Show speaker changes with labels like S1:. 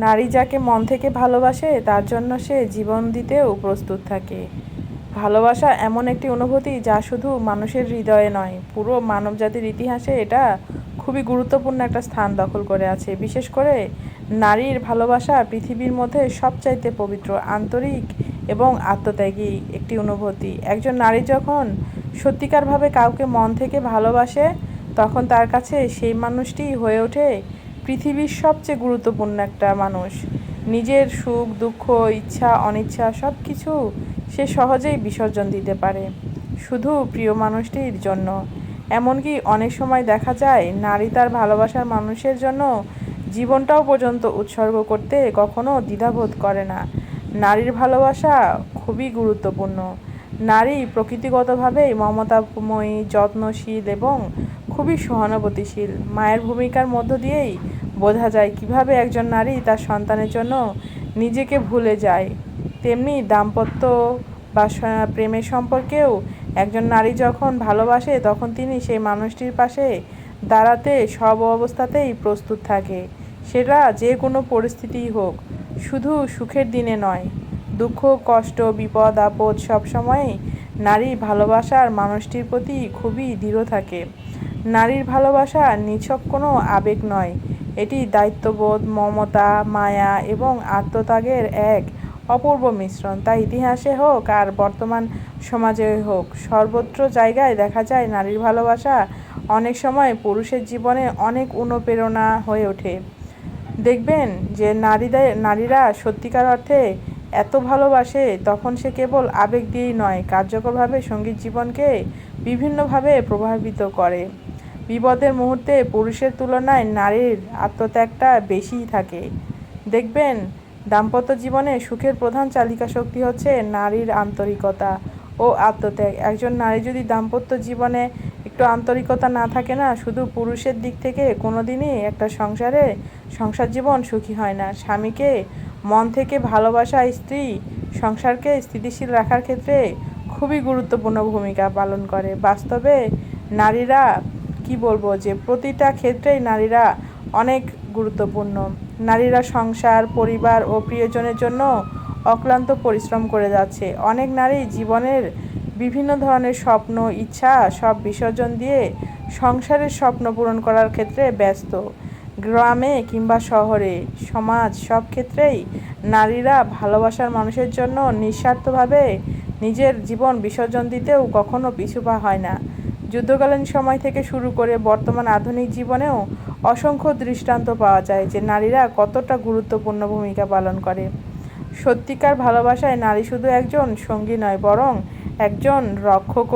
S1: নারী যাকে মন থেকে ভালোবাসে তার জন্য সে জীবন দিতেও প্রস্তুত থাকে। ভালোবাসা এমন একটি অনুভূতি যা শুধু মানুষের হৃদয়ে নয়, পুরো মানবজাতির ইতিহাসে এটা খুবই গুরুত্বপূর্ণ একটা স্থান দখল করে আছে। বিশেষ করে নারীর ভালোবাসা পৃথিবীর মধ্যে সবচাইতে পবিত্র, আন্তরিক এবং আত্মত্যাগী একটি অনুভূতি। একজন নারী যখন সত্যিকারভাবে কাউকে মন থেকে ভালোবাসে, তখন তার কাছে সেই মানুষটিই হয়ে ওঠে পৃথিবীর সবচেয়ে গুরুত্বপূর্ণ একটা মানুষ। নিজের সুখ, দুঃখ, ইচ্ছা, অনিচ্ছা সব কিছু সে সহজেই বিসর্জন দিতে পারে শুধু প্রিয় মানুষটির জন্য। এমনকি অনেক সময় দেখা যায় নারী তার ভালোবাসার মানুষের জন্য জীবনটাও পর্যন্ত উৎসর্গ করতে কখনো দ্বিধাবোধ করে না। নারীর ভালোবাসা খুবই গুরুত্বপূর্ণ। নারী প্রকৃতিগতভাবেই মমতাময়ী, যত্নশীল এবং খুবই সহানুভূতিশীল। মায়ের ভূমিকার মধ্য দিয়েই বোঝা যায় কিভাবে একজন নারী তার সন্তানের জন্য নিজেকে ভুলে যায়। তেমনি দাম্পত্য বা প্রেমের সম্পর্কেও একজন নারী যখন ভালোবাসে তখন তিনি সেই মানুষটির পাশে দাঁড়াতে সব অবস্থাতেই প্রস্তুত থাকে, সেটা যে কোনো পরিস্থিতিই হোক। শুধু সুখের দিনে নয়, দুঃখ, কষ্ট, বিপদ আপদ সব সময়ই নারী ভালোবাসার মানুষটির প্রতি খুবই দৃঢ় থাকে। নারীর ভালোবাসা নিছক কোনো আবেগ নয়, এটি দায়িত্ববোধ, মমতা, মায়া এবং আত্মত্যাগের এক অপূর্ব মিশ্রণ। তাই ইতিহাসে হোক আর বর্তমান সমাজে হোক, সর্বত্র জায়গায় দেখা যায় নারীর ভালোবাসা অনেক সময় পুরুষের জীবনে অনেক অনুপ্রেরণা হয়ে ওঠে। দেখবেন যে নারীরা সত্যিকার অর্থে এত ভালোবাসে, তখন সে কেবল আবেগ দিয়েই নয়, কার্যকরভাবে সঙ্গীত জীবনকে বিভিন্নভাবে প্রভাবিত করে। বিপদের মুহূর্তে পুরুষের তুলনায় নারীর আত্মত্যাগটা বেশিই থাকে। দেখবেন দাম্পত্য জীবনে সুখের প্রধান চালিকা শক্তি হচ্ছে নারীর আন্তরিকতা ও আত্মত্যাগ। একজন নারী যদি দাম্পত্য জীবনে একটু আন্তরিকতা না থাকে না, শুধু পুরুষের দিক থেকে কোনোদিনই একটা সংসার জীবন সুখী হয় না। স্বামীকে মন থেকে ভালোবাসা স্ত্রী সংসারকে স্থিতিশীল রাখার ক্ষেত্রে খুবই গুরুত্বপূর্ণ ভূমিকা পালন করে। বাস্তবে নারীরা কি বলবো যে প্রতিটা ক্ষেত্রেই নারীরা অনেক গুরুত্বপূর্ণ। নারীরা সংসার, পরিবার ও প্রিয়জনের জন্য অক্লান্ত পরিশ্রম করে যাচ্ছে। অনেক নারী জীবনের বিভিন্ন ধরনের স্বপ্ন, ইচ্ছা সব বিসর্জন দিয়ে সংসারের স্বপ্ন পূরণ করার ক্ষেত্রে ব্যস্ত। গ্রামে কিংবা শহরে, সমাজ সব ক্ষেত্রেই নারীরা ভালোবাসার মানুষের জন্য নিঃস্বার্থভাবে নিজের জীবন বিসর্জন দিতেও কখনো পিছু পা হয় না। যুদ্ধকালীন সময় থেকে শুরু করে বর্তমান আধুনিক জীবনেও অসংখ্য দৃষ্টান্ত পাওয়া যায় যে নারীরা কতটা গুরুত্বপূর্ণ ভূমিকা পালন করে। সত্যিকার ভালোবাসায় নারী শুধু একজন সঙ্গী নয়, বরং একজন রক্ষক।